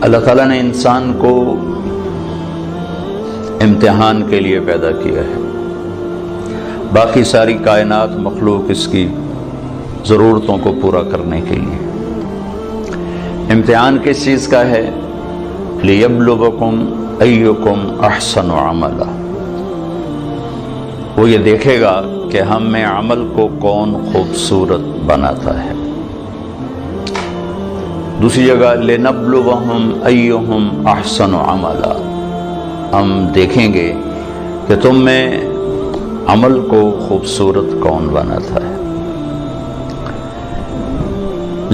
اللہ تعالیٰ نے انسان کو امتحان کے لیے پیدا کیا ہے، باقی ساری کائنات مخلوق اس کی ضرورتوں کو پورا کرنے کے لیے۔ امتحان کس چیز کا ہے؟ لِيَبْلُوَكُمْ أَيُّكُمْ أَحْسَنُ عَمَلًا، وہ یہ دیکھے گا کہ ہم میں عمل کو کون خوبصورت بناتا ہے۔ دوسری جگہ لِنَبْلُوَهُمْ أَيُّهُمْ أَحْسَنُ عَمَلًا، ہم دیکھیں گے کہ تم میں عمل کو خوبصورت کون بناتا ہے۔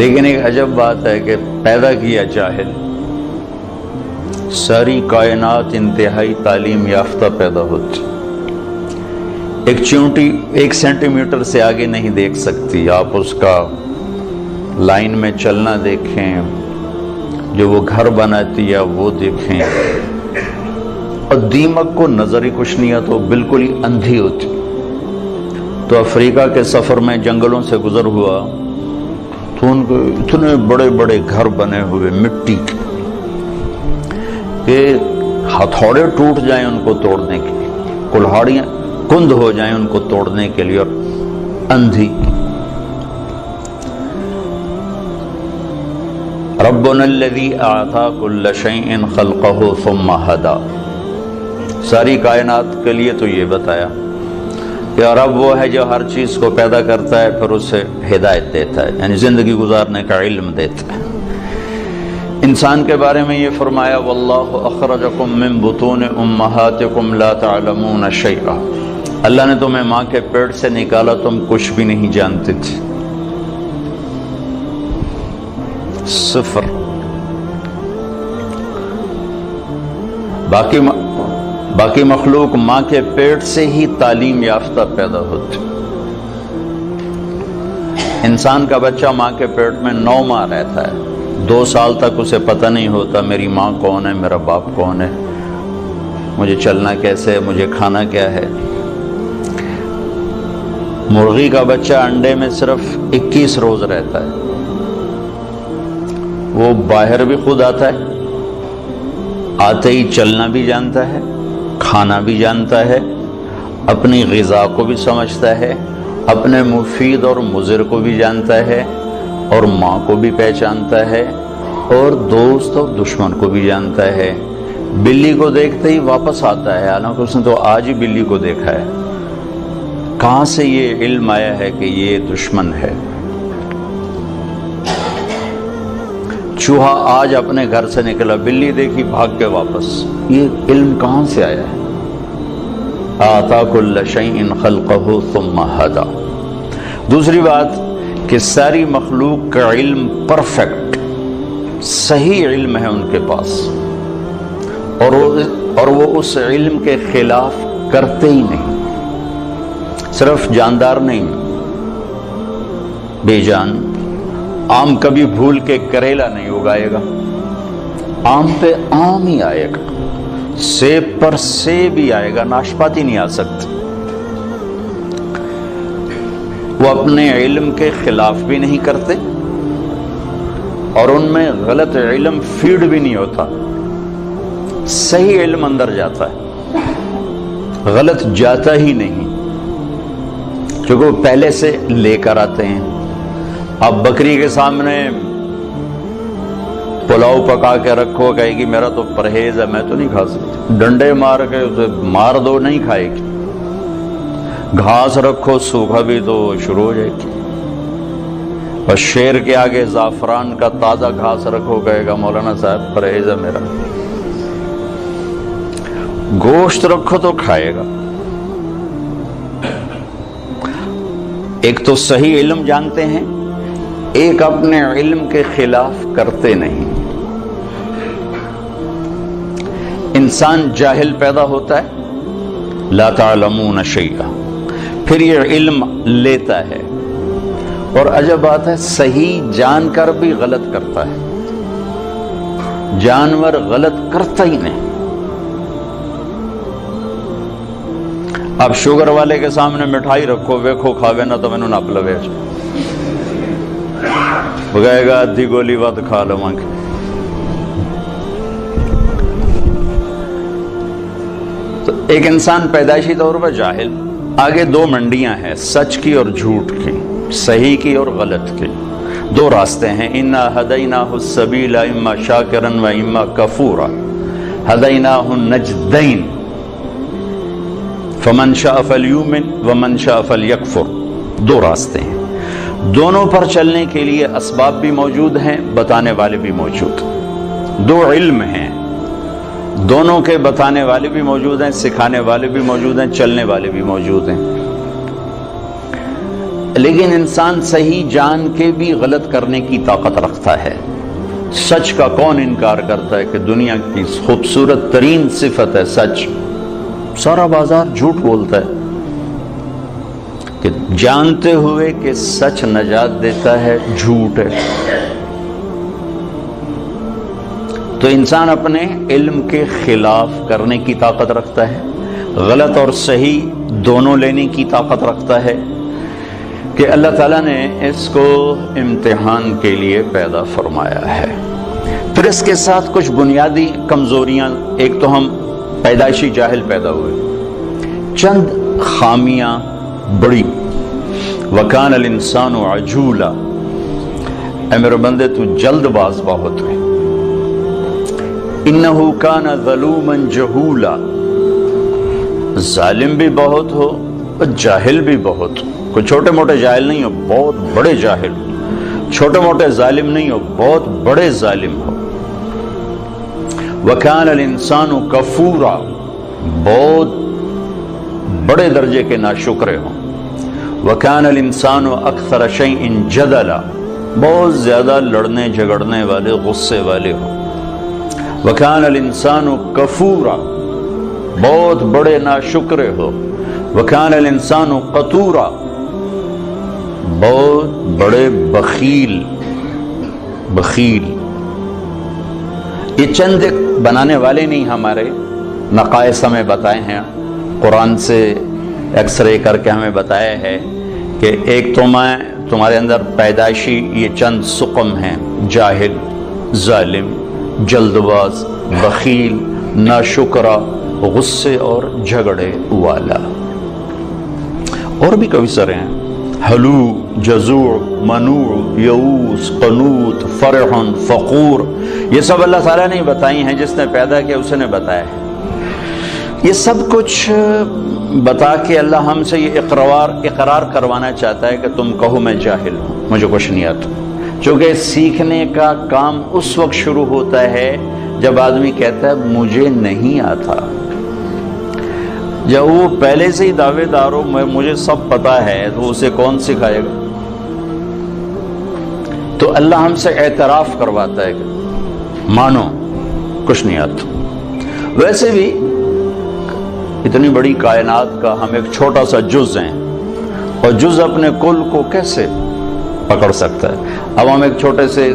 لیکن ایک عجب بات ہے کہ پیدا کیا جاہل، ساری کائنات انتہائی تعلیم یافتہ پیدا ہوتی، ایک چونٹی 1 سینٹی میٹر سے آگے نہیں دیکھ سکتی، آپ اس کا لائن میں چلنا دیکھیں، جو وہ گھر بناتی ہے وہ دیکھیں، اور دیمک کو نظر ہی کچھ نہیں آتا، بالکل ہی اندھی ہوتی۔ تو افریقہ کے سفر میں جنگلوں سے گزر ہوا تو ان کو اتنے بڑے بڑے گھر بنے ہوئے مٹی کے کہ ہتھوڑے ٹوٹ جائیں ان کو توڑنے کے لیے، کلہاڑیاں کند ہو جائیں ان کو توڑنے کے لیے، اور اندھی۔ ربنا الذی اعطى كل شیء خلقه ثم هدى، ساری کائنات کے لیے تو یہ بتایا کہ رب وہ ہے جو ہر چیز کو پیدا کرتا ہے پھر اسے ہدایت دیتا ہے، یعنی زندگی گزارنے کا علم دیتا ہے۔ انسان کے بارے میں یہ فرمایا واللہ اخرجکم من بطون امہاتکم لا تعلمون شیئا، اللہ نے تمہیں ماں کے پیٹ سے نکالا، تم کچھ بھی نہیں جانتے تھے، صفر۔ باقی مخلوق ماں کے پیٹ سے ہی تعلیم یافتہ پیدا ہوتی، انسان کا بچہ ماں کے پیٹ میں 9 ماہ رہتا ہے، 2 سال تک اسے پتہ نہیں ہوتا میری ماں کون ہے، میرا باپ کون ہے، مجھے چلنا کیسے ہے، مجھے کھانا کیا ہے۔ مرغی کا بچہ انڈے میں صرف 21 روز رہتا ہے، وہ باہر بھی خود آتا ہے، آتے ہی چلنا بھی جانتا ہے، کھانا بھی جانتا ہے، اپنی غذا کو بھی سمجھتا ہے، اپنے مفید اور مضر کو بھی جانتا ہے، اور ماں کو بھی پہچانتا ہے، اور دوست اور دشمن کو بھی جانتا ہے۔ بلی کو دیکھتے ہی واپس آتا ہے، حالانکہ اس نے تو آج ہی بلی کو دیکھا ہے۔ کہاں سے یہ علم آیا ہے کہ یہ دشمن ہے؟ چوہا آج اپنے گھر سے نکلا، بلی دیکھی بھاگ کے واپس، یہ علم کہاں سے آیا ہے؟ آتا کل شیء خلقہ ثم ہدی۔ دوسری بات کہ ساری مخلوق کا علم پرفیکٹ صحیح علم ہے ان کے پاس، اور وہ اس علم کے خلاف کرتے ہی نہیں، صرف جاندار نہیں، بے جان۔ آم کبھی بھول کے کریلا نہیں اگائے گا، آم پہ آم ہی آئے گا، سیب پر سیب ہی آئے گا، ناشپاتی نہیں آ سکتی۔ وہ اپنے علم کے خلاف بھی نہیں کرتے، اور ان میں غلط علم فیڈ بھی نہیں ہوتا، صحیح علم اندر جاتا ہے، غلط جاتا ہی نہیں، کیونکہ وہ پہلے سے لے کر آتے ہیں۔ اب بکری کے سامنے پلاؤ پکا کے رکھو، کہے گی میرا تو پرہیز ہے، میں تو نہیں کھا سکتی، ڈنڈے مار کے اسے مار دو نہیں کھائے گی۔ گھاس رکھو سوکھا بھی تو شروع ہو جائے گی، اور شیر کے آگے زعفران کا تازہ گھاس رکھو، کہے گا مولانا صاحب پرہیز ہے میرا۔ گوشت رکھو تو کھائے گا۔ ایک تو صحیح علم جانتے ہیں، ایک اپنے علم کے خلاف کرتے نہیں۔ انسان جاہل پیدا ہوتا ہے، لا تعلمون شیئا، پھر یہ علم لیتا ہے، اور عجب بات ہے صحیح جان کر بھی غلط کرتا ہے، جانور غلط کرتا ہی نہیں۔ اب شوگر والے کے سامنے مٹھائی رکھو، ویکھو کھاوے نہ تو مینوں نپ لوے، وہ کہے گا ادھی گولی ود کھا لواں گے۔ تو ایک انسان پیدائشی طور پر جاہل، آگے دو منڈیاں ہیں، سچ کی اور جھوٹ کی، صحیح کی اور غلط کی، دو راستے ہیں۔ اِنَّا هَدَيْنَاهُ السَّبِيلَ إِمَّا شَاكِرًا وَإِمَّا كَفُورًا هَدَيْنَاهُ النَّجْدَيْنِ فَمَنْ شَاءَ فَلْيُؤْمِنْ وَمَنْ شَاءَ فَلْيَكْفُرْ، دو راستے ہیں، دونوں پر چلنے کے لیے اسباب بھی موجود ہیں، بتانے والے بھی موجود، دو علم ہیں، دونوں کے بتانے والے بھی موجود ہیں، سکھانے والے بھی موجود ہیں، چلنے والے بھی موجود ہیں۔ لیکن انسان صحیح جان کے بھی غلط کرنے کی طاقت رکھتا ہے۔ سچ کا کون انکار کرتا ہے کہ دنیا کی خوبصورت ترین صفت ہے سچ؟ سارا بازار جھوٹ بولتا ہے کہ جانتے ہوئے کہ سچ نجات دیتا ہے، جھوٹ ہے۔ تو انسان اپنے علم کے خلاف کرنے کی طاقت رکھتا ہے، غلط اور صحیح دونوں لینے کی طاقت رکھتا ہے، کہ اللہ تعالیٰ نے اس کو امتحان کے لیے پیدا فرمایا ہے۔ پھر اس کے ساتھ کچھ بنیادی کمزوریاں، ایک تو ہم پیدائشی جاہل پیدا ہوئے، چند خامیاں بڑی، وَكَانَ الْإِنسَانُ عَجُولًا، اے میرے بندے تو جلد باز بہت ہے، إِنَّهُ كَانَ ظَلُومًا جَهُولًا، ظالم بھی بہت ہو اور جاہل بھی بہت ہو، کوئی چھوٹے موٹے جاہل نہیں ہو، بہت بڑے جاہل ہو، چھوٹے موٹے ظالم نہیں ہو، بہت بڑے ظالم ہو۔ وَكَانَ الْإِنسَانُ كَفُورًا، بہت بڑے درجے کے ناشکرے ہوں۔ وَكَانَ الْإِنسَانُ أَكْثَرَ شَيْءٍ جَدَلًا، بہت زیادہ لڑنے جھگڑنے والے، غصے والے ہوں۔ وَكَانَ الْإِنسَانُ كَفُورًا، بہت بڑے ناشکرے ہو۔ وَكَانَ الْإِنسَانُ قَتُورًا، بہت بڑے بخیل۔ یہ چند بنانے والے نہیں، ہمارے نقائص ہمیں بتائے ہیں، قرآن سے ایکس رے کر کے ہمیں بتایا ہے کہ ایک تمہارے اندر پیدائشی یہ چند سقم ہیں، جاہل، ظالم، جلد باز، بخیل، ناشکرا، غصے اور جھگڑے والا۔ اور بھی کئی سارے ہیں، حلو، جزوع، منوع، یئوس، قنوط، فرح، فخور، یہ سب اللہ تعالیٰ نے بتائی ہیں، جس نے پیدا کیا اس نے بتایا ہے۔ یہ سب کچھ بتا کے اللہ ہم سے یہ اقرار کروانا چاہتا ہے کہ تم کہو میں جاہل ہوں، مجھے کچھ نہیں آتا، چونکہ سیکھنے کا کام اس وقت شروع ہوتا ہے جب آدمی کہتا ہے مجھے نہیں آتا۔ جب وہ پہلے سے ہی دعوے دار ہو مجھے سب پتا ہے، تو اسے کون سکھائے گا؟ تو اللہ ہم سے اعتراف کرواتا ہے کہ مانو کچھ نہیں آتا۔ ویسے بھی اتنی بڑی کائنات کا ہم ایک چھوٹا سا جز ہیں، اور جز اپنے کل کو کیسے پکڑ سکتا ہے؟ اب ہم ایک چھوٹے سے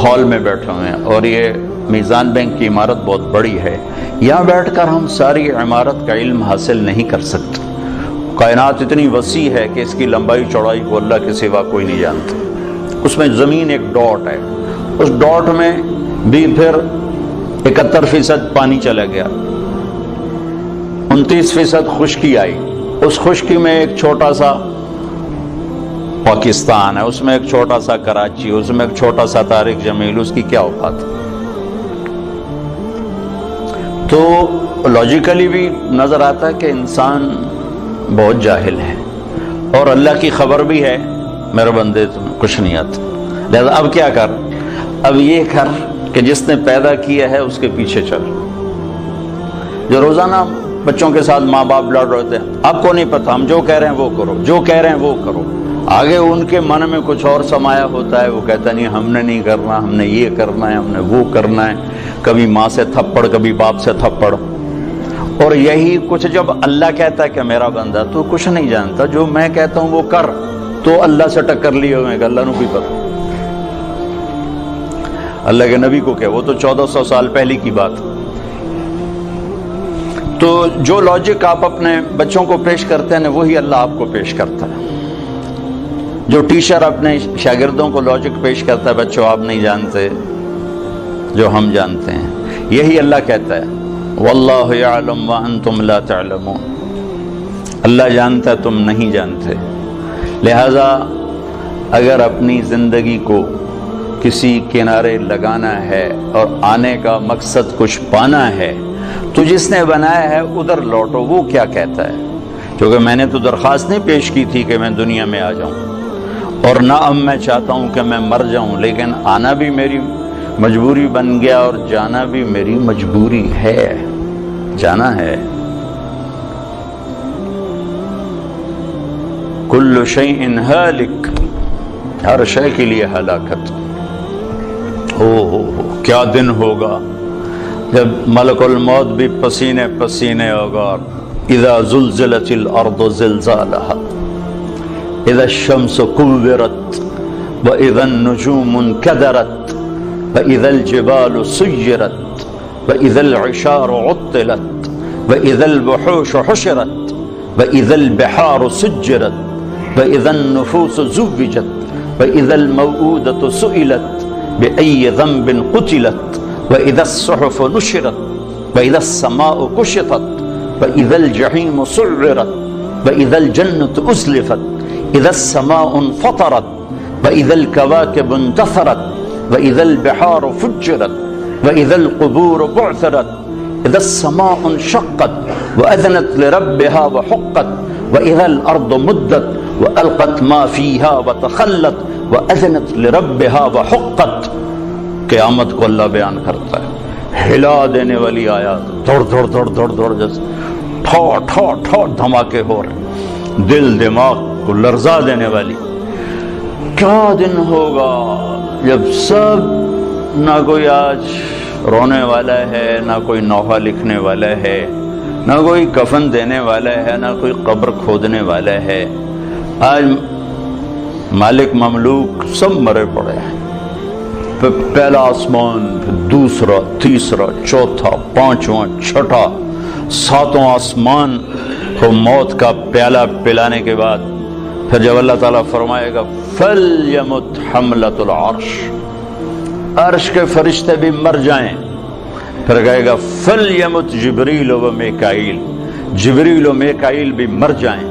ہال میں بیٹھے ہوئے ہیں، اور یہ میزان بینک کی عمارت بہت بڑی ہے، یہاں بیٹھ کر ہم ساری عمارت کا علم حاصل نہیں کر سکتے۔ کائنات اتنی وسیع ہے کہ اس کی لمبائی چوڑائی کو اللہ کے سوا کوئی نہیں جانتا۔ اس میں زمین ایک ڈاٹ ہے، اس ڈاٹ میں بھی پھر 71% پانی چلا گیا، 29% خشکی آئی، اس خشکی میں ایک چھوٹا سا پاکستان ہے، اس میں ایک چھوٹا سا کراچی، اس میں ایک چھوٹا سا طارق جمیل، اس کی کیا اوقات؟ تو لاجیکلی بھی نظر آتا ہے کہ انسان بہت جاہل ہے، اور اللہ کی خبر بھی ہے میرے بندے تمہیں کچھ نہیں آتا۔ لہذا اب کیا کر؟ اب یہ کر کہ جس نے پیدا کیا ہے اس کے پیچھے چل۔ جو روزانہ بچوں کے ساتھ ماں باپ لڑ رہے تھے، آپ کو نہیں پتا، ہم جو کہہ رہے ہیں وہ کرو، جو کہہ رہے ہیں وہ کرو، آگے ان کے من میں کچھ اور سمایا ہوتا ہے، وہ کہتا نہیں ہم نے نہیں کرنا، ہم نے یہ کرنا ہے، ہم نے وہ کرنا ہے، کبھی ماں سے تھپڑ، کبھی باپ سے تھپڑ۔ اور یہی کچھ جب اللہ کہتا ہے کہ میرا بندہ تو کچھ نہیں جانتا، جو میں کہتا ہوں وہ کر، تو اللہ سے ٹکر لیے ہوئے کہ اللہ نو بھی پتا، اللہ کے نبی کو کیا، وہ تو 1400 سال پہلے کی بات۔ تو جو لاجک آپ اپنے بچوں کو پیش کرتے ہیں وہی اللہ آپ کو پیش کرتا ہے۔ جو ٹیچر اپنے شاگردوں کو لاجک پیش کرتا ہے، بچوں آپ نہیں جانتے جو ہم جانتے ہیں، یہی اللہ کہتا ہے واللہ یعلم وانتم لا تعلمون، اللہ جانتا تم نہیں جانتے۔ لہذا اگر اپنی زندگی کو کسی کنارے لگانا ہے اور آنے کا مقصد کچھ پانا ہے تو جس نے بنایا ہے ادھر لوٹو۔ وہ کیا کہتا ہے؟ کیونکہ میں نے تو درخواست نہیں پیش کی تھی کہ میں دنیا میں آ جاؤں، اور نہ اب میں چاہتا ہوں کہ میں مر جاؤں، لیکن آنا بھی میری مجبوری بن گیا اور جانا بھی میری مجبوری ہے، جانا ہے۔ کل شیء ہالک، ہر شے کے لیے ہلاکت۔ ہو کیا دن ہوگا جب ملک الموت بھی پسینے پسینے ہوگا۔ اذا زلزلت الارض زلزالها، اذا الشمس كورت، واذا النجوم انكدرت، واذا الجبال سيرت، واذا العشار عطلت، واذا الوحوش حشرت، واذا البحار سجرت، واذا النفوس زوجت، واذا الموءودة سئلت بأي ذنب قتلت، وإذا الصحف نشرت، وإذا السماء كشطت، وإذا الجحيم سعرت، وإذا الجنة أزلفت، إذا السماء انفطرت، وإذا الكواكب انتثرت، وإذا البحار فجرت، وإذا القبور بعثرت، إذا السماء انشقت وأذنت لربها وحقت، وإذا الأرض مدت وألقت ما فيها وتخلت، وأذنت لربها وحقت۔ قیامت کو اللہ بیان کرتا ہے، ہلا دینے والی آیات، دوڑ دوڑ دوڑ دوڑ دوڑ جیسے ٹھو ٹھو ٹھو دھماکے ہو رہے، دل دماغ کو لرزا دینے والی۔ کیا دن ہوگا جب سب، نہ کوئی آج رونے والا ہے، نہ کوئی نوحہ لکھنے والا ہے، نہ کوئی کفن دینے والا ہے، نہ کوئی قبر کھودنے والا ہے۔ آج مالک مملوک سب مرے پڑے ہیں، پھر پہلا آسمان، پھر دوسرا، تیسرا، چوتھا، پانچواں، چھٹا، ساتوں آسمان کو موت کا پیالہ پلانے کے بعد پھر جب اللہ تعالیٰ فرمائے گا فَلْيَمُتْ حَمْلَةُ الْعَرْشِ، عرش کے فرشتے بھی مر جائیں، پھر کہے گا فَلْيَمُتْ جبریل و میکائیل، جبریل و میکائیل بھی مر جائیں،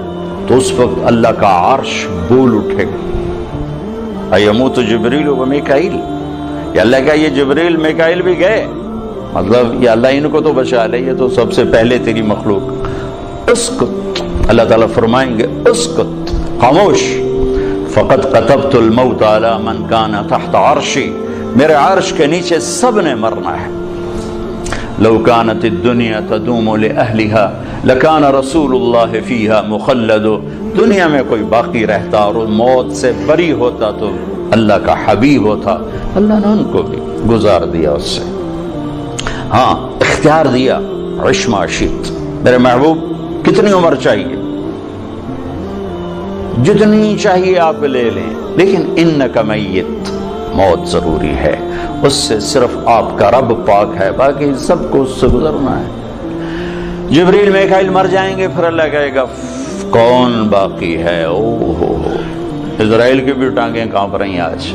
تو اس وقت اللہ کا عرش بول اٹھے گا۔ ایموت جبریل و میکائیل، یا اللہ کا یہ جبریل میکائیل بھی گئے، مطلب یہ اللہ ان کو تو بچا لے، یہ تو سب سے پہلے تیری مخلوق۔ اسکت، اللہ تعالیٰ فرمائیں گے اسکت، خاموش، فقد قتبت الموت علی من کان تحت عرشی، میرے عرش کے نیچے سب نے مرنا ہے۔ لو كانت الدنيا تدوم لأهلها لكان رسول الله فيها مخلد، دنیا میں کوئی باقی رہتا اور موت سے بری ہوتا تو اللہ کا حبیب ہوتا، اللہ نے ان کو بھی گزار دیا اس سے۔ ہاں اختیار دیا، عش ما شئت، میرے محبوب کتنی عمر چاہیے، جتنی چاہیے آپ لے لیں، لیکن انک میت، موت ضروری ہے، اس سے صرف آپ کا رب پاک ہے، باقی سب کو اس سے گزرنا ہے۔ جبریل میکائیل مر جائیں گے، پھر اللہ کہے گا کون باقی ہے؟ او ہو اسرائیل کی بھی ٹانگیں کانپ رہی ہیں آج،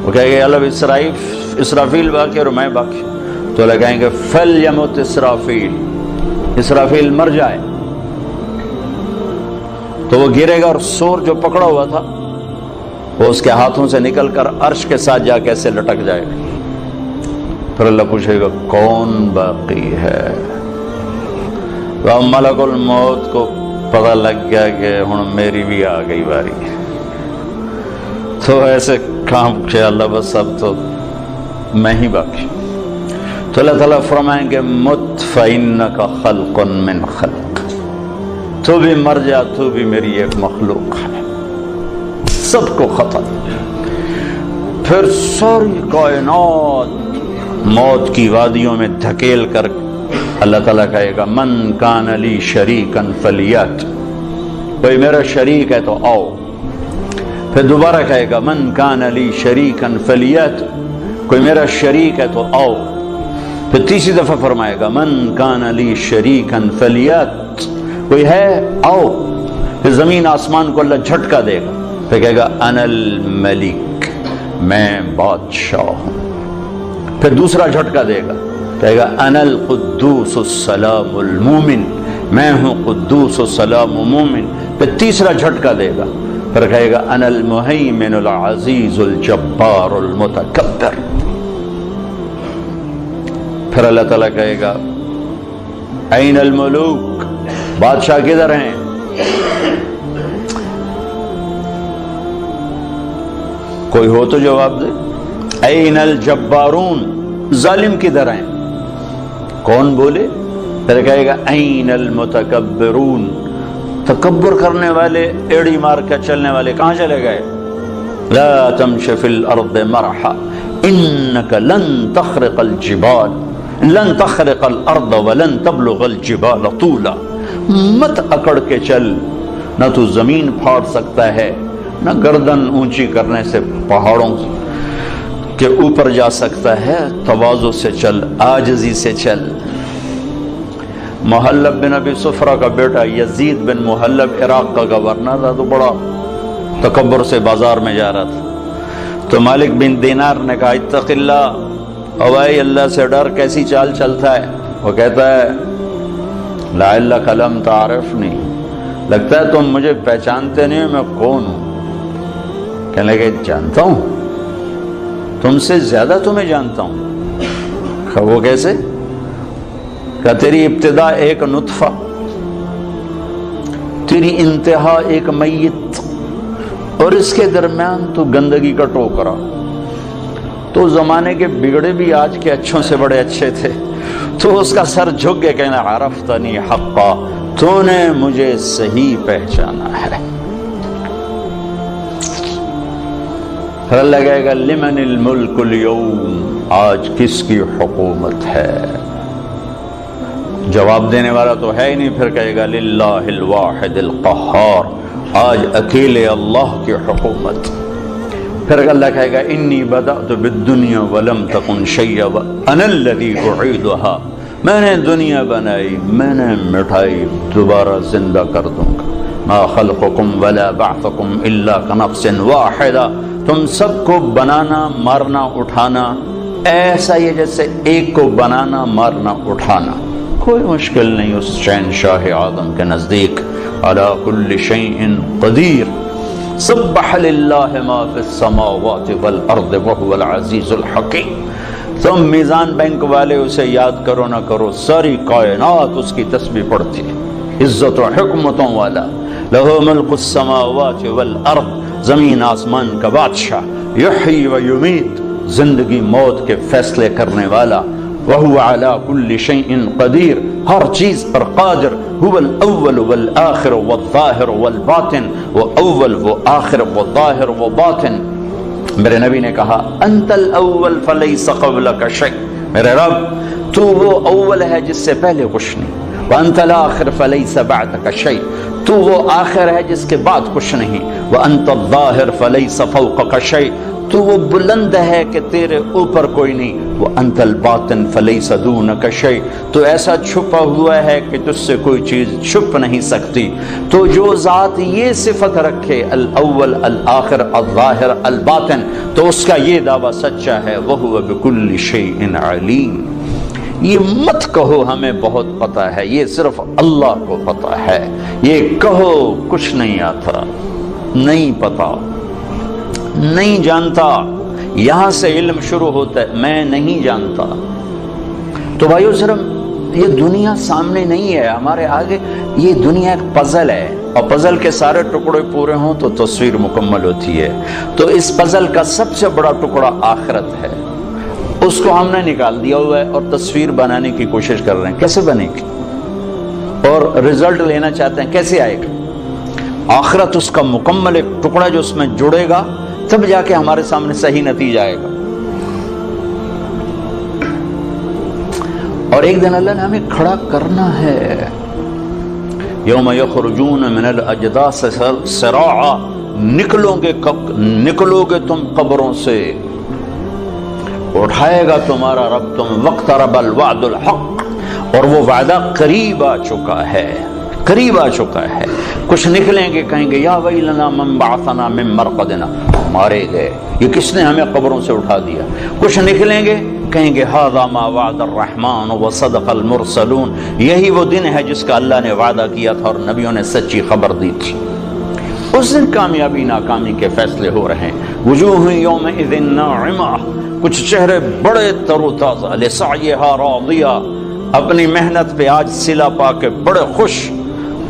وہ کہے گے اللہ اسرافیل باقی اور میں باقی، تو اللہ کہیں گے فَلْيَمُتْ اسرافیل، اسرافیل مر جائے، تو وہ گرے گا اور سور جو پکڑا ہوا تھا وہ اس کے ہاتھوں سے نکل کر عرش کے ساتھ جا کے ایسے لٹک جائے گا، پھر اللہ پوچھے گا کون باقی ہے؟ تو اب ملک الموت کو پتہ لگ گیا کہ ہن میری بھی آ گئی باری، تو ایسے کام کہ اللہ بس اب تو میں ہی باقی۔ تو اللہ تعالیٰ فرمائیں گے مت فإنک خلق من خلق، تو بھی مر جا، تو بھی میری ایک مخلوق ہے، سب کو ختم۔ پھر ساری کائنات موت کی وادیوں میں دھکیل کر اللہ تعالیٰ کہے گا من کان لی شریکا فلیات، کوئی میرا شریک ہے تو آؤ۔ پھر دوبارہ کہے گا من کان لی شریکا فلیات، کوئی میرا شریک ہے تو آؤ۔ پھر تیسری دفعہ فرمائے گا من کان لی شریکا فلیات، کوئی ہے آؤ۔ پھر زمین آسمان کو اللہ جھٹکا دے گا، پھر کہے گا انا الملک، میں بادشاہ ہوں۔ پھر دوسرا جھٹکا دے گا، کہے گا انا القدوس السلام المومن، میں ہوں قدوس السلام مومن. پھر تیسرا جھٹکا دے گا، پھر کہے گا انا المہیمن العزیز الجبار المتکبر. پھر اللہ تعالیٰ کہے گا این الملوک، بادشاہ کدھر ہیں؟ کوئی ہو تو جواب دے. این الجبارون، ظالم کدھر ہیں؟ کون بولے؟ پھر کہے گا این المتکبرون، تکبر کرنے والے، ایڑی مار کے چلنے والے کہاں چلے گئے؟ لا تمش فی الارض مرحا انک لن تخرق الجبال، لن تخرق الارض ولن تبلغ الجبال طولا. مت اکڑ کے چل، نہ تو زمین پھاڑ سکتا ہے، نہ گردن اونچی کرنے سے پہاڑوں کے اوپر جا سکتا ہے. تواضع سے چل، عاجزی سے چل. محلب بن ابی صفرہ کا بیٹا یزید بن محلب عراق کا گورنر تھا، تو بڑا تکبر سے بازار میں جا رہا تھا. تو مالک بن دینار نے کہا اتق اللہ، اوائے اللہ سے ڈر، کیسی چال چلتا ہے؟ وہ کہتا ہے لعلک لم تعرفنی، لگتا ہے تم مجھے پہچانتے نہیں میں کون ہوں. کہنے لگے جانتا ہوں، تم سے زیادہ تمہیں جانتا ہوں. وہ کیسے؟ کہ تیری ابتدا ایک نطفہ، تیری انتہا ایک میت، اور اس کے درمیان تو گندگی کا ٹوکرا. تو زمانے کے بگڑے بھی آج کے اچھوں سے بڑے اچھے تھے. تو اس کا سر جھک کے کہنا عرفتنی حقا، تو نے مجھے صحیح پہچانا ہے. پھر اللہ کہے گا لمن الملک اليوم، آج کس کی حکومت ہے؟ جواب دینے والا تو ہے ہی نہیں. پھر کہے گا للہ الواحد القہار، آج اکیلے اللہ کی حکومت. پھر اللہ کہے گا انی بدأت بالدنیا ولم تکن شیئا وانا الذی اعیدها، میں نے دنیا بنائی، میں نے مٹھائی، دوبارہ زندہ کر دوں گا. ما خلقکم ولا بعثکم الا کنفس واحدہ، تم سب کو بنانا، مارنا، اٹھانا ایسا ہی ہے جیسے ایک کو بنانا، مارنا، اٹھانا. کوئی مشکل نہیں اس شہنشاہ اعظم کے نزدیک. علی کل شیء قدیر، سبح للہ ما فی السماوات والارض وهو العزیز الحکیم. تم میزان بینک والے اسے یاد کرو نہ کرو، ساری کائنات اس کی تسبیح پڑھتی ہے. عزت و حکمتوں والا، لہو ملک السماوات والارض، زمین آسمان کا بادشاہ، یحیی و یمیت، زندگی موت کے فیصلے کرنے والا. وَهُوَ عَلَى كُلِّ شَيْءٍ قَدِير، ہر چیز پر قادر. هُوَ الْأَوَّلُ وَالْآخِرُ وَالظَّاهِرُ وَالْبَاطِنُ، وہ اول، وہ آخر، وہ ظاہر، وہ باطن. میرے نبی نے کہا انت الاول فلیس قبلک شیء، میرے رب تو وہ اول ہے جس سے پہلے کچھ نہیں. وانت الاخر فلیس بعدک شیء، تو وہ آخر ہے جس کے بعد کچھ نہیں. وانت الظاہر فلیس فوقک شیء، تو وہ بلند ہے کہ تیرے اوپر کوئی نہیں. وانت الباطن فلیس دونک شیء، تو ایسا چھپا ہوا ہے کہ تجھ سے کوئی چیز چھپ نہیں سکتی. تو جو ذات یہ صفت رکھے الاول الآخر الظاہر الباطن، تو اس کا یہ دعویٰ سچا ہے. وہو بکل شیء علیم. یہ مت کہو ہمیں بہت پتہ ہے، یہ صرف اللہ کو پتہ ہے. یہ کہو کچھ نہیں آتا، نہیں پتا، نہیں جانتا. یہاں سے علم شروع ہوتا ہے، میں نہیں جانتا. تو بھائیو صرف یہ دنیا سامنے نہیں ہے ہمارے آگے، یہ دنیا ایک پزل ہے، اور پزل کے سارے ٹکڑے پورے ہوں تو تصویر مکمل ہوتی ہے. تو اس پزل کا سب سے بڑا ٹکڑا آخرت ہے، اس کو ہم نے نکال دیا ہوا ہے اور تصویر بنانے کی کوشش کر رہے ہیں. کیسے بنے گی؟ اور رزلٹ لینا چاہتے ہیں، کیسے آئے گا؟ آخرت اس کا مکمل ایک ٹکڑا جو اس میں جڑے گا، تب جا کے ہمارے سامنے صحیح نتیجہ آئے گا. اور ایک دن اللہ نے ہمیں کھڑا کرنا ہے. یوم یخرجون من الاجداث سراعا، نکلو گے تم قبروں سے، اٹھائے گا تمہارا رب تم. واقترب الوعد الحق، اور وہ وعدہ قریب آ چکا ہے، قریب آ چکا ہے. کچھ نکلیں گے، کہیں گے یا ویلنا من بعثنا من مرقدنا، مارے گئے، یہ کس نے ہمیں قبروں سے اٹھا دیا. کچھ نکلیں گے کہیں گے ھذا ما وعد الرحمن وصدق المرسلون، یہی وہ دن ہے جس کا اللہ نے وعدہ کیا تھا اور نبیوں نے سچی خبر دی تھی۔ اس دن کامیابی ناکامی کے فیصلے ہو رہے ہیں۔ وجوہ یومئذ ناعمہ، کچھ چہرے بڑے تر و تازہ، لسعیہا راضیہ، اپنی محنت پہ آج صلہ پا کے بڑے خوش،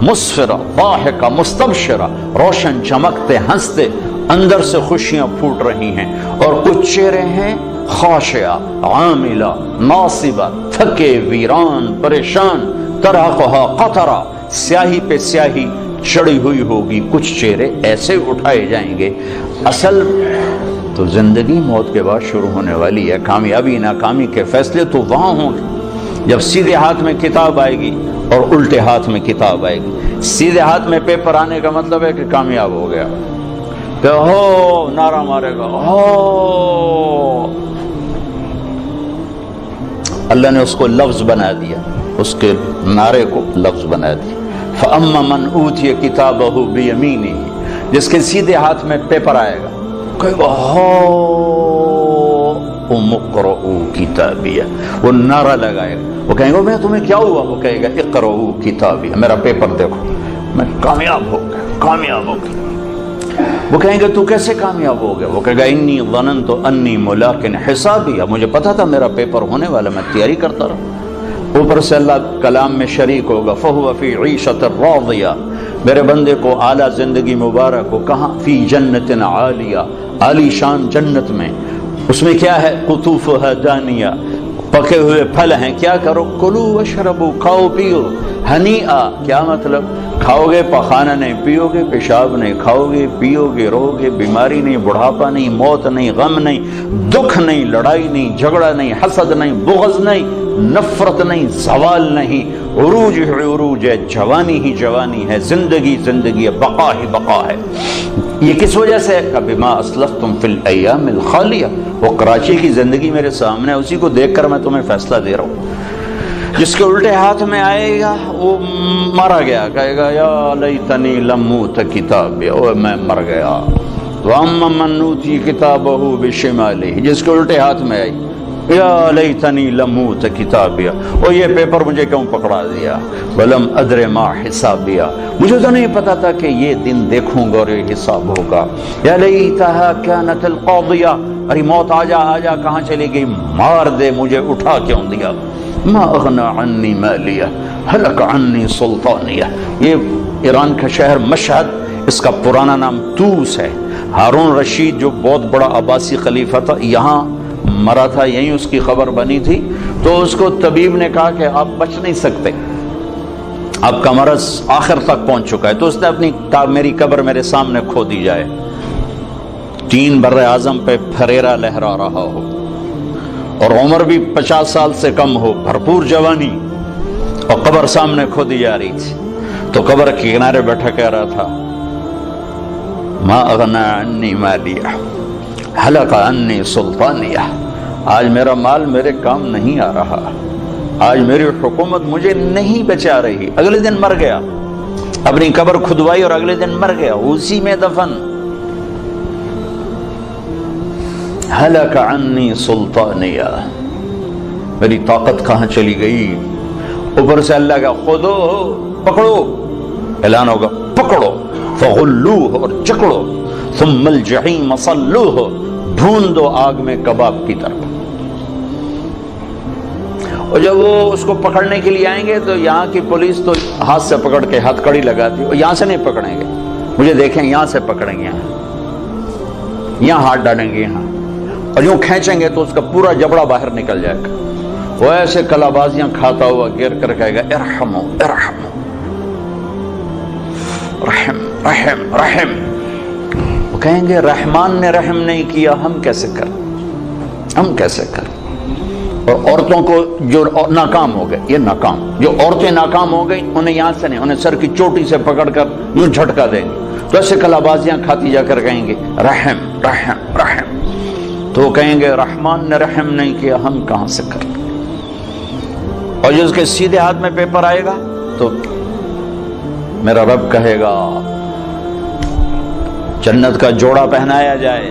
مسفرہ ضاحکہ مستبشرہ، روشن چمکتے ہنستے، اندر سے خوشیاں پھوٹ رہی ہیں۔ اور کچھ چہرے ہیں خاشعہ عاملہ ناصبہ، تھکے ویران پریشان، ترہقہا قطرہ، سیاہی پہ سیاہی چڑھی ہوئی ہوگی۔ کچھ چہرے ایسے اٹھائے جائیں گے۔ اصل تو زندگی موت کے بعد شروع ہونے والی ہے، کامیابی ناکامی کے فیصلے تو وہاں ہوں گے جب سیدھے ہاتھ میں کتاب آئے گی اور الٹے ہاتھ میں کتاب آئے گی۔ سیدھے ہاتھ میں پیپر آنے کا مطلب ہے کہ کامیاب ہو گیا، کہ ہو نعرہ مارے گا، ہو اللہ نے اس کو لفظ بنا دیا، اس کے نعرے کو لفظ بنا دیا۔ فَأَمَّا مَنْ أُوتِيَ كِتَابَهُ بِيَمِينِهِ، جس کے سیدھے ہاتھ میں پیپر آئے گا، کہے گا اقرؤوا کتابیہ، وہ نعرہ لگائے گا، وہ کہیں گے میں تمہیں کیا ہوا؟ وہ کہے گا اقرؤوا کتابیہ، میرا پیپر دیکھو، میں کامیاب ہو گیا، کامیاب ہو گیا۔ وہ کہیں گے تو کیسے کامیاب ہو گیا؟ وہ کہے گا انی ظننت انی ملاق حسابیہ، مجھے پتا تھا میرا پیپر ہونے والا، میں تیاری کرتا رہا۔ اوپر سے اللہ کلام میں شریک ہوگا، فَهُوَ فِي عِيشَةٍ رَاضِيَةٍ، میرے بندے کو اعلیٰ زندگی مبارک ہو، کہاں؟ فی جنت عالیہ، عالی شان جنت میں، اس میں کیا ہے؟ قطوفها دانیہ، پکے ہوئے پھل ہیں، کیا کرو؟ کلو واشربو، کھاؤ پیو، ہنیئا، کیا مطلب؟ کھاؤ گے پخانہ نہیں، پیو گے پیشاب نہیں، کھاؤ گے پیو گے رہو گے، بیماری نہیں، بڑھاپا نہیں، موت نہیں، غم نہیں، دکھ نہیں، لڑائی نہیں، جھگڑا نہیں، حسد نہیں، بغض نہیں، نفرت نہیں، زوال نہیں، عروج ہی عروج ہے، جوانی ہی جوانی ہے، زندگی زندگی ہے، بقا ہی بقا ہے۔ یہ کس وجہ سے ہے؟ بما اسلفتم فی الایام الخالیہ، وہ کراچی کی زندگی میرے سامنے ہے، اسی کو دیکھ کر میں تمہیں فیصلہ دے رہا ہوں۔ جس کے الٹے ہاتھ میں آئے گا وہ مارا گیا، کہے گا یا لیتنی لم اوت کتابیہ، او میں مر گیا۔ واما من اوتی کتابہ بشمالہ، جس کے الٹے ہاتھ میں آئی یا لیتنی لم اوت کتابیہ، اور یہ پیپر مجھے کیوں پکڑا دیا؟ ولم ادر ما حسابیہ، مجھے تو نہیں پتا تھا کہ یہ دن دیکھوں گا اور یہ حساب ہوگا۔ یا لیتہا کانت القاضیہ، ارے موت آجا آجا، کہاں چلی گئی؟ مار دے، مجھے اٹھا کیوں دیا؟ ما اغنى عنی مالیہ ہلک عنی سلطانیہ، یہ ایران کا شہر مشہد، اس کا پرانا نام توس ہے۔ ہارون رشید جو بہت بڑا عباسی خلیفہ تھا، یہاں مرا تھا، یہیں اس کی خبر بنی تھی، تو اس کو طبیب نے کہا کہ آپ بچ نہیں سکتے، آپ کا مرض آخر تک پہنچ چکا ہے، تو اس نے اپنی میری قبر میرے سامنے کھو دی جائے۔ 3 بر اعظم پہ پھریرا لہرا رہا ہو اور عمر بھی 50 سال سے کم ہو، بھرپور جوانی، اور قبر سامنے کھو دی جا رہی تھی، تو قبر کے کنارے بیٹھا کہہ رہا تھا ما اغنى عنی مالیہ ہلک عنی سلطانیہ، آج میرا مال میرے کام نہیں آ رہا، آج میری حکومت مجھے نہیں بچا رہی۔ اگلے دن مر گیا، اپنی قبر کھدوائی اور اگلے دن مر گیا، اسی میں دفن۔ ہلک عنی سلطانیہ، میری طاقت کہاں چلی گئی؟ اوپر سے اللہ کا خودو، پکڑو، اعلان ہوگا پکڑو، فغلوہ، اور چکڑو، ثم الجحیم صلوہ، بھون دو آگ میں کباب کی طرح۔ اور جب وہ اس کو پکڑنے کے لیے آئیں گے تو یہاں کی پولیس تو ہاتھ سے پکڑ کے ہتھ کڑی لگاتی، اور یہاں سے نہیں پکڑیں گے، مجھے دیکھیں یہاں سے پکڑیں گے، یہاں ہاتھ ڈالیں گے، یہاں، اور یوں کھینچیں گے تو اس کا پورا جبڑا باہر نکل جائے گا۔ وہ ایسے کلا بازیاں کھاتا ہوا گر کر کہے گا ارحمو ارحمو، رحم رحم رحم۔ وہ کہیں گے رحمان نے رحم نہیں کیا، ہم کیسے کریں، ہم کیسے کریں؟ اور عورتوں کو جو ناکام ہو گئے، یہ ناکام، جو عورتیں ناکام ہو گئی انہیں یہاں سے نہیں، انہیں سر کی چوٹی سے پکڑ کر یوں جھٹکا دیں گے، تو ایسے کلا بازیاں کھاتی جا کر کہیں گے رحم رحم رحم، تو وہ کہیں گے رحمان نے رحم نہیں کیا، ہم کہاں سے کریں؟ اور جو اس کے سیدھے ہاتھ میں پیپر آئے گا تو میرا رب کہے گا جنت کا جوڑا پہنایا جائے،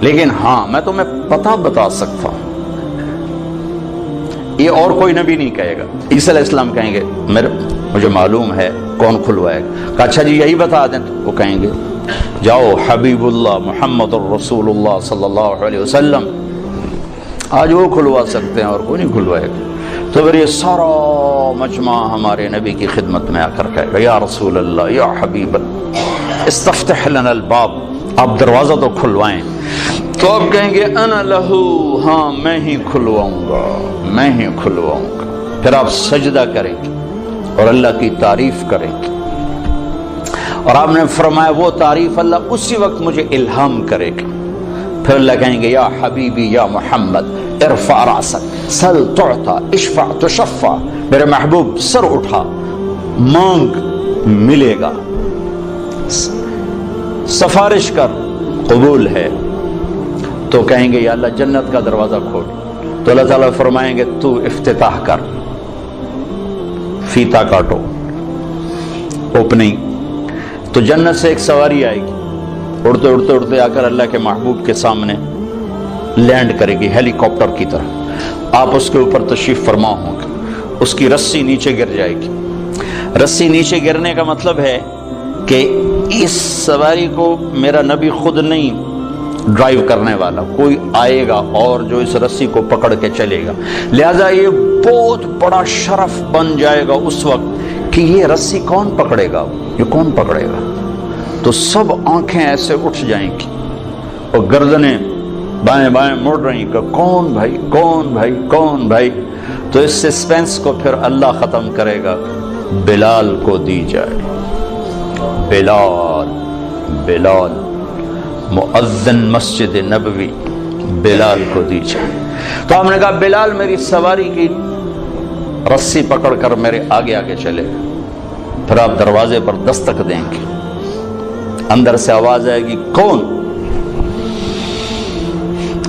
لیکن ہاں میں تمہیں پتہ بتا سکتا ہوں، یہ اور کوئی نبی نہیں کہے گا۔ عیسیٰ علیہ السلام کہیں گے مجھے معلوم ہے کون کھلوائے گا۔ کہا اچھا جی یہی بتا دیں، تو وہ کہیں گے جاؤ حبیب اللہ محمد الرسول اللہ صلی اللہ علیہ وسلم، آج وہ کھلوا سکتے ہیں اور کوئی نہیں کھلوائے گا۔ تو پھر یہ سارا مجمع ہمارے نبی کی خدمت میں آ کر کہے گا یا رسول اللہ یا حبیب اللہ استفتح لنا الباب، آپ دروازہ تو کھلوائیں۔ تو آپ کہیں گے انا لہو، ہاں میں ہی کھلواؤں گا، میں ہی کھلواؤں گا۔ پھر آپ سجدہ کریں گے اور اللہ کی تعریف کریں گے، اور آپ نے فرمایا وہ تعریف اللہ اسی وقت مجھے الہام کرے گا۔ پھر اللہ کہیں گے یا حبیبی یا محمد ارفع راسک سل تعطا اشفع تشفع، میرے محبوب سر اٹھا مانگ ملے گا، سفارش کر قبول ہے۔ تو کہیں گے یا اللہ جنت کا دروازہ کھول، تو اللہ تعالیٰ فرمائیں گے تو افتتاح کر، فیتا کاٹو، اوپننگ۔ تو جنت سے ایک سواری آئے گی، اڑتے اڑتے اڑتے آ کر اللہ کے محبوب کے سامنے لینڈ کرے گی ہیلی کاپٹر کی طرح، آپ اس کے اوپر تشریف فرما ہوں گے، اس کی رسی نیچے گر جائے گی۔ رسی نیچے گرنے کا مطلب ہے کہ اس سواری کو میرا نبی خود نہیں ڈرائیو کرنے والا، کوئی آئے گا اور جو اس رسی کو پکڑ کے چلے گا، لہذا یہ بہت بڑا شرف بن جائے گا اس وقت کہ یہ رسی کون پکڑے گا، یہ کون پکڑے گا۔ تو سب آنکھیں ایسے اٹھ جائیں گی اور گردنیں بائیں بائیں مڑ رہی کہ کون بھائی کون بھائی کون بھائی۔ تو اس سسپینس کو پھر اللہ ختم کرے گا، بلال کو دی جائے، بلال بلال مؤذن مسجد نبوی، بلال کو دی جائے۔ تو ہم نے کہا بلال میری سواری کی رسی پکڑ کر میرے آگے آگے چلے، پھر آپ دروازے پر دستک دیں گے، اندر سے آواز آئے گی کون؟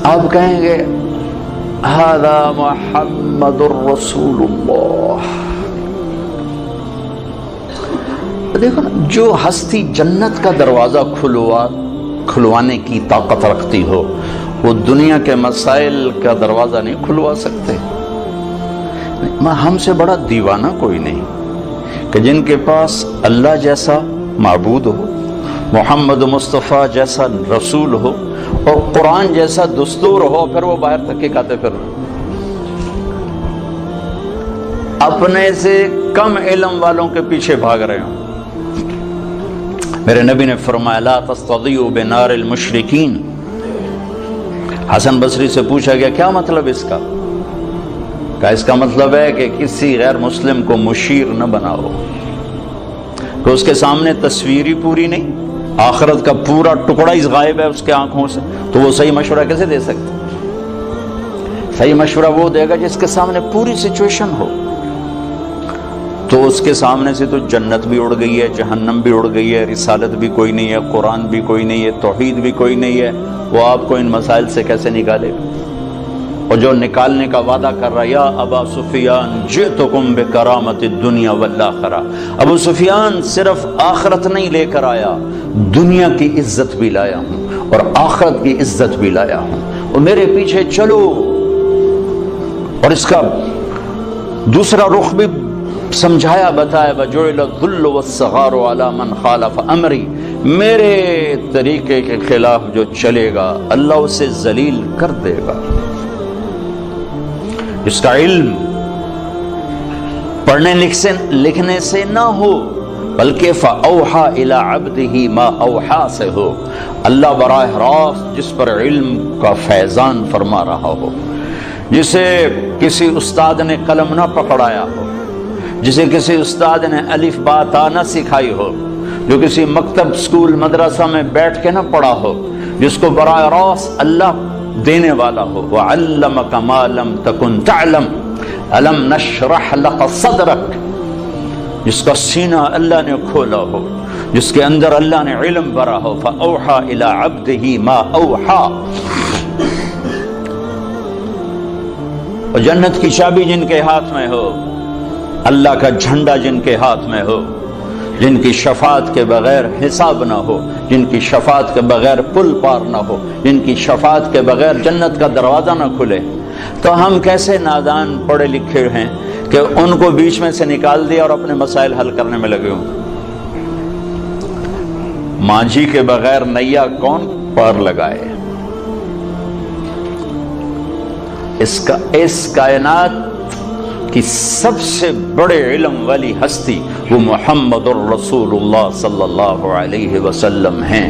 آپ کہیں گے ھذا محمد الرسول اللہ۔ دیکھو نا، جو ہستی جنت کا دروازہ کھلوانے کی طاقت رکھتی ہو، وہ دنیا کے مسائل کا دروازہ نہیں کھلوا سکتے۔ ہم سے بڑا دیوانہ کوئی نہیں کہ جن کے پاس اللہ جیسا معبود ہو، محمد مصطفیٰ جیسا رسول ہو اور قرآن جیسا دستور ہو، پھر وہ باہر تک کے کھاتے پھر اپنے سے کم علم والوں کے پیچھے بھاگ رہے ہوں۔ میرے نبی نے فرمایا لا تستضیئوا بنار المشرکین۔ حسن بصری سے پوچھا گیا کیا مطلب اس کا؟ کہا اس کا مطلب ہے کہ کسی غیر مسلم کو مشیر نہ بناؤ، کہ اس کے سامنے تصویری پوری نہیں، آخرت کا پورا ٹکڑا ہی غائب ہے اس کے آنکھوں سے، تو وہ صحیح مشورہ کیسے دے سکتے؟ صحیح مشورہ وہ دے گا جس کے سامنے پوری سچویشن ہو۔ تو اس کے سامنے سے تو جنت بھی اڑ گئی ہے، جہنم بھی اڑ گئی ہے، رسالت بھی کوئی نہیں ہے، قرآن بھی کوئی نہیں ہے، توحید بھی کوئی نہیں ہے، وہ آپ کو ان مسائل سے کیسے نکالے گا؟ اور جو نکالنے کا وعدہ کر رہا یا ابا سفیان جئتکم بکرامت الدنیا والآخرہ، ابو سفیان صرف آخرت نہیں لے کر آیا، دنیا کی عزت بھی لایا ہوں اور آخرت کی عزت بھی لایا ہوں، اور میرے پیچھے چلو۔ اور اس کا دوسرا رخ بھی سمجھایا بتایا، وَجُعِلَ الذُّلُّ وَالصَّغَارُ عَلَى مَنْ خَالَفَ أَمْرِي، میرے طریقے کے خلاف جو چلے گا اللہ اسے ذلیل کر دے گا۔ اس کا علم پڑھنے لکھنے سے نہ ہو، بلکہ فَأَوْحَى إِلَىٰ عَبْدِهِ مَا أَوْحَى سے ہو، اللہ براہ راست جس پر علم کا فیضان فرما رہا ہو، جسے کسی استاد نے قلم نہ پکڑایا ہو، جسے کسی استاد نے الف با تا نہ سکھائی ہو، جو کسی مکتب سکول مدرسہ میں بیٹھ کے نہ پڑھا ہو، جس کو براہ راست اللہ دینے والا ہو۔ وَعَلَّمَكَ مَا لَمْ تَكُنْ تَعْلَمْ أَلَمْ نَشْرَحْ لَكَ صَدْرَكَ، جس کا سینہ اللہ نے کھولا ہو، جس کے اندر اللہ نے علم بھرا ہو۔ فَأَوْحَى إِلَىٰ عَبْدِهِ مَا أَوْحَى، اور جنت کی چابی جن کے ہاتھ میں ہو، اللہ کا جھنڈا جن کے ہاتھ میں ہو، جن کی شفاعت کے بغیر حساب نہ ہو، جن کی شفاعت کے بغیر پل پار نہ ہو، جن کی شفاعت کے بغیر جنت کا دروازہ نہ کھلے، تو ہم کیسے نادان پڑھے لکھے ہیں کہ ان کو بیچ میں سے نکال دیا اور اپنے مسائل حل کرنے میں لگے ہوں۔ مانجھی کے بغیر نیا کون پار لگائے؟ اس کائنات کی سب سے بڑے علم والی ہستی وہ محمد الرسول اللہ صلی اللہ علیہ وسلم ہیں۔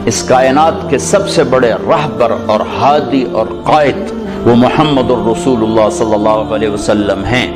اس کائنات کے سب سے بڑے رہبر اور ہادی اور قائد وہ محمد الرسول اللہ صلی اللہ علیہ وسلم ہیں۔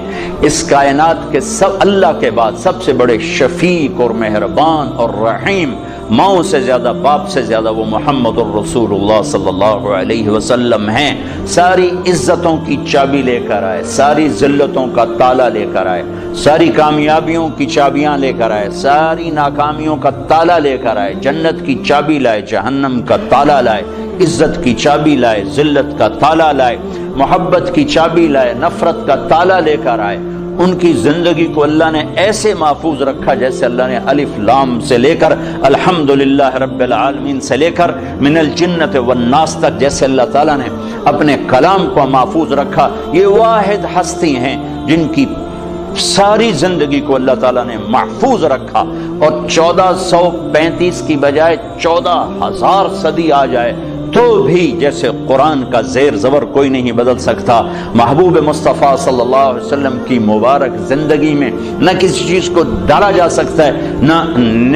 اس کائنات کے اللہ کے بعد سب سے بڑے شفیق اور مہربان اور رحیم، ماؤں سے زیادہ باپ سے زیادہ وہ محمد الرسول اللہ صلی اللہ علیہ وسلم ہیں۔ ساری عزتوں کی چابی لے کر آئے، ساری ذلتوں کا تالا لے کر آئے، ساری کامیابیوں کی چابیاں لے کر آئے، ساری ناکامیوں کا تالا لے کر آئے، جنت کی چابی لائے، جہنم کا تالا لائے، عزت کی چابی لائے، ذلت کا تالا لائے، محبت کی چابی لائے، نفرت کا تالا لے کر آئے۔ ان کی زندگی کو اللہ نے ایسے محفوظ رکھا جیسے اللہ نے الف لام سے لے کر الحمدللہ رب العالمین سے لے کر من الجنت والناس تک جیسے اللہ تعالیٰ نے اپنے کلام کو محفوظ رکھا۔ یہ واحد ہستی ہیں جن کی ساری زندگی کو اللہ تعالیٰ نے محفوظ رکھا، اور 1435 کی بجائے 14,000 صدی آ جائے تو بھی جیسے قرآن کا زیر زبر کوئی نہیں بدل سکتا۔ محبوب مصطفیٰ صلی اللہ علیہ وسلم کی مبارک زندگی میں نہ کسی چیز کو ڈالا جا سکتا ہے نہ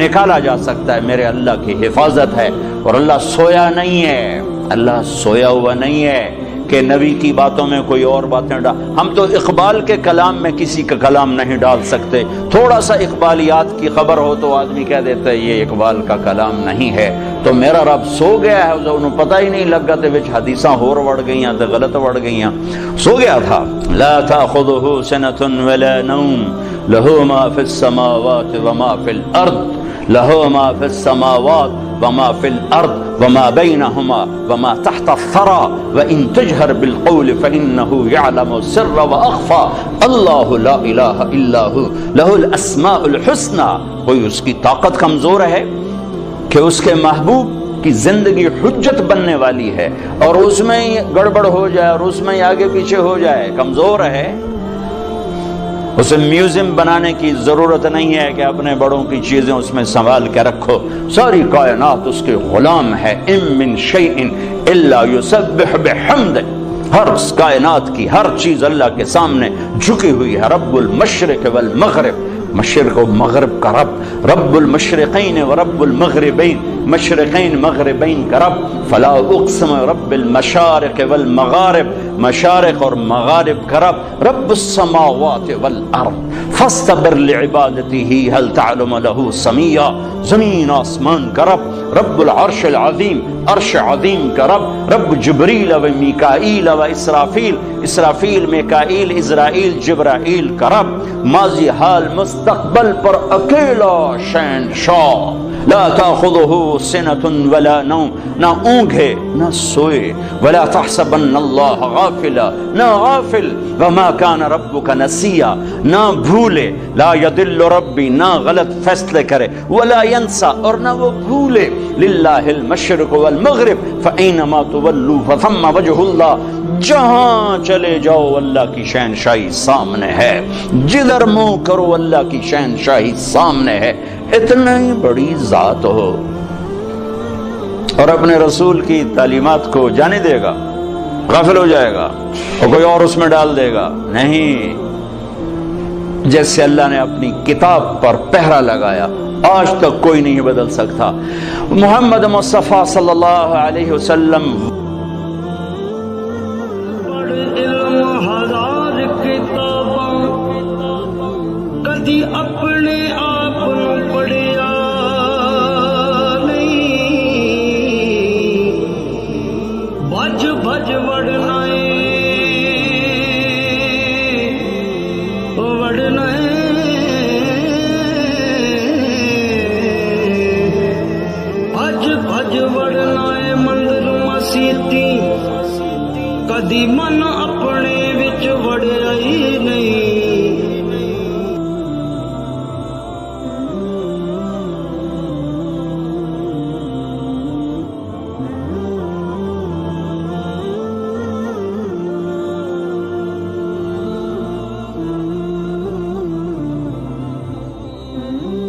نکالا جا سکتا ہے، میرے اللہ کی حفاظت ہے۔ اور اللہ سویا نہیں ہے، اللہ سویا ہوا نہیں ہے کہ نبی کی باتوں میں کوئی اور باتیں ہم تو اقبال کے کلام میں کسی کا کلام نہیں ڈال سکتے۔ تھوڑا سا اقبالیات کی خبر ہو تو آدمی کہہ دیتا ہے یہ اقبال کا کلام نہیں ہے۔ تو میرا رب سو گیا ہے، انہوں پتہ ہی نہیں لگا تے وچ حدیثاں ہور وڑ گئیاں تے غلط وڑ گئیاں، سو گیا تھا۔ لا تاخذہ سنۃ ولا نوم لہ ما فی السماوات وما فی الارض لہ ما فی السماوات وما فی الارض وما بینہما وما تحت الثری وان تجہر بالقول فانہ یعلم السر واخفی اللہ لا الہ الا ہو لہ الاسماء الحسنی۔ کوئی اس کی طاقت کمزور ہے کہ اس کے محبوب کی زندگی حجت بننے والی ہے اور اس میں گڑبڑ ہو جائے اور اس میں آگے پیچھے ہو جائے؟ کمزور ہے۔ اسے میوزیم بنانے کی ضرورت نہیں ہے کہ اپنے بڑوں کی چیزیں اس میں سنبھال کے رکھو، ساری کائنات اس کے غلام ہے۔ ان من شیء الا یسبح بحمدہ، ہر کائنات کی ہر چیز اللہ کے سامنے جھکی ہوئی ہے۔ رب المشرق والمغرب، مشرق و مغرب کا رب، رب المشرقین و رب المغربین، مشرقین مغربین کا رب۔ فلا اقسم رب المشارق والمغارب، مشارق اور مغارب کا رب۔ رب السماوات والارض فاستبر لعبادته هل تعلم له سمیا، زمین آسمان کا رب۔ رب العرش العظیم، عرش عظیم کا رب۔ رب جبریل و میکائیل و اسرافیل، اسرافیل میکائیل اسرائیل جبرائیل کا رب۔ ماضی حال مستقبل پر اکیلا شہنشاہ۔ لا تاخذہ سنۃ ولا نوم، نہ اونگھے نہ سوئے۔ ولا تحسبن اللہ غافلا، نہ غافل۔ وما کان ربک نسیا، نہ بھولے۔ لا یضل ربی، نہ غلط فیصلے کرے۔ ولا ینسا، اور نہ وہ بھولے۔ للہ المشرق والمغرب فاینما تولوا فثم وجہ اللہ، جہاں چلے جاؤ اللہ کی شہنشاہی سامنے ہے، جدھر منہ کرو اللہ کی شہنشاہی سامنے ہے۔ اتنا ہی بڑی ذات ہو اور اپنے رسول کی تعلیمات کو جانے دے گا، غافل ہو جائے گا اور کوئی اور اس میں ڈال دے گا؟ نہیں، جیسے اللہ نے اپنی کتاب پر پہرا لگایا آج تک کوئی نہیں بدل سکتا۔ محمد مصطفیٰ صلی اللہ علیہ وسلم کدی اپنے آپ پڑھیا نہیں، بھج بھج وڑنا وڑنا بھج بھج وڑنا مندر مسیتی، کدی من اپنا ہوں.